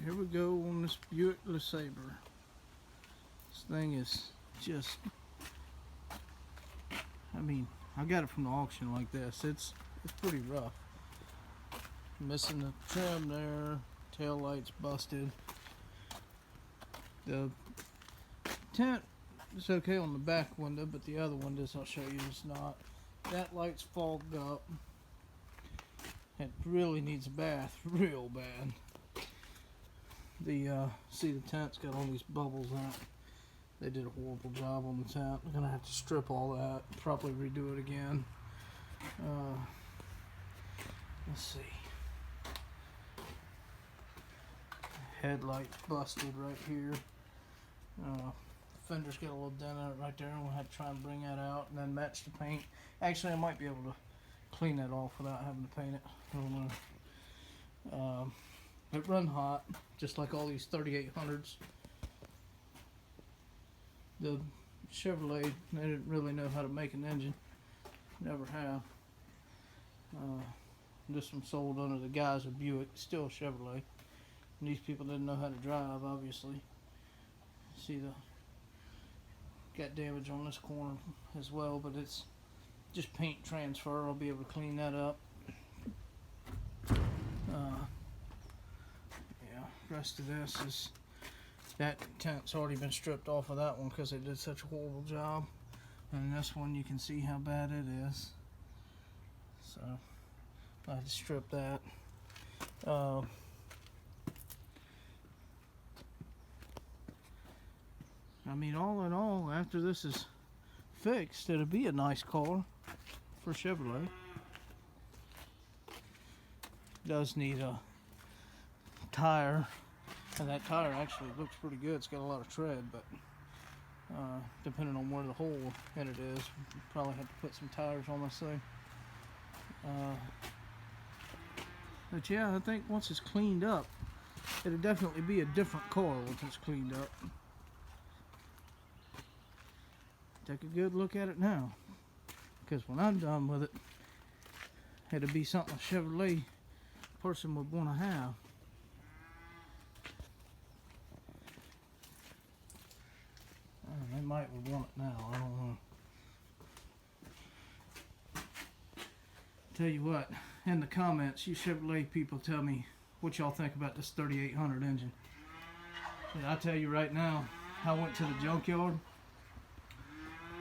here we go on this Buick LeSabre. This thing is just, I mean, I got it from the auction like this. It's pretty rough. Missing the trim there, tail lights busted. The tint is okay on the back window, but the other windows I'll show you is not. That light's fogged up. It really needs a bath, real bad. See the tint's got all these bubbles in it. They did a horrible job on the tint. I'm gonna have to strip all that, probably redo it again. Let's see. Headlight busted right here. Fender's got a little dent in it right there, and we'll have to try and bring that out and then match the paint. Actually, I might be able to clean that off without having to paint it. I don't know. It run hot, just like all these 3800s. The Chevrolet, they didn't really know how to make an engine. Never have. This one sold under the guise of Buick, still Chevrolet. And these people didn't know how to drive, obviously. See got damage on this corner as well, but it's just paint transfer. I'll be able to clean that up. Yeah, rest of this is, that tint's already been stripped off of that one because they did such a horrible job. And this one, you can see how bad it is. So I had to strip that. I mean, all in all, after this is fixed, it'll be a nice car for Chevrolet. Does need a tire, and that tire actually looks pretty good. It's got a lot of tread, but depending on where the hole in it is, probably have to put some tires on this thing. But yeah, I think once it's cleaned up, it'll definitely be a different car once it's cleaned up. Take a good look at it now, because when I'm done with it, it'll be something a Chevrolet person would want to have. They might would want it now, I don't know. Tell you what, in the comments, you Chevrolet people, tell me what y'all think about this 3800 engine. And I tell you right now, I went to the junkyard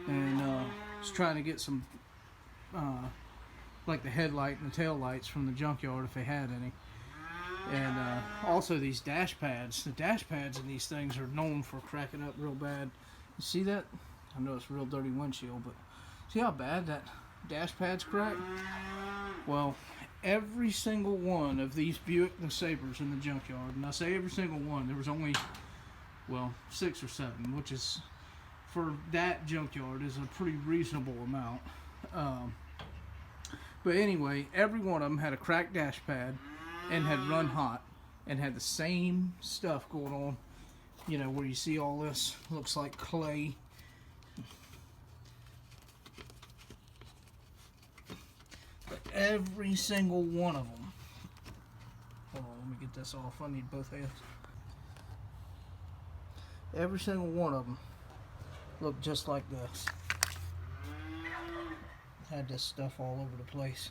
and was trying to get some like the headlight and the tail lights from the junkyard if they had any, and also these dash pads. The dash pads in these things are known for cracking up real bad. You see that? I know it's a real dirty windshield, but see how bad that dash pad's cracked? Well, every single one of these Buick LeSabres in the junkyard, and I say every single one, there was only, well, 6 or 7, which is, for that junkyard, is a pretty reasonable amount. But anyway, every one of them had a cracked dash pad and had run hot and had the same stuff going on. You know, where you see all this looks like clay. But every single one of them. Hold on, let me get this off. I need both hands. Every single one of them looked just like this. Had this stuff all over the place.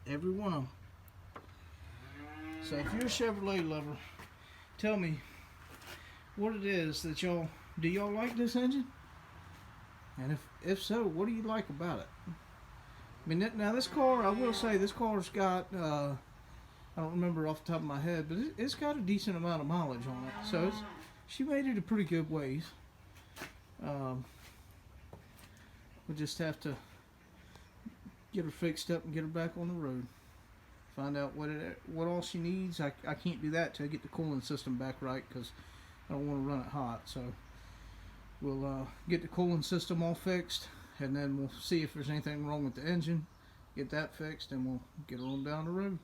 Every one of them. So if you're a Chevrolet lover, tell me what it is that y'all, do y'all like this engine? And if so, what do you like about it? I mean, now this car, I will say, this car's got, I don't remember off the top of my head, but it's got a decent amount of mileage on it. So she made it a pretty good ways. We'll just have to get her fixed up and get her back on the road. Find out what all she needs. I can't do that till I get the cooling system back right, because I don't want to run it hot. So we'll get the cooling system all fixed, and then we'll see if there's anything wrong with the engine. Get that fixed, and we'll get her on down the road.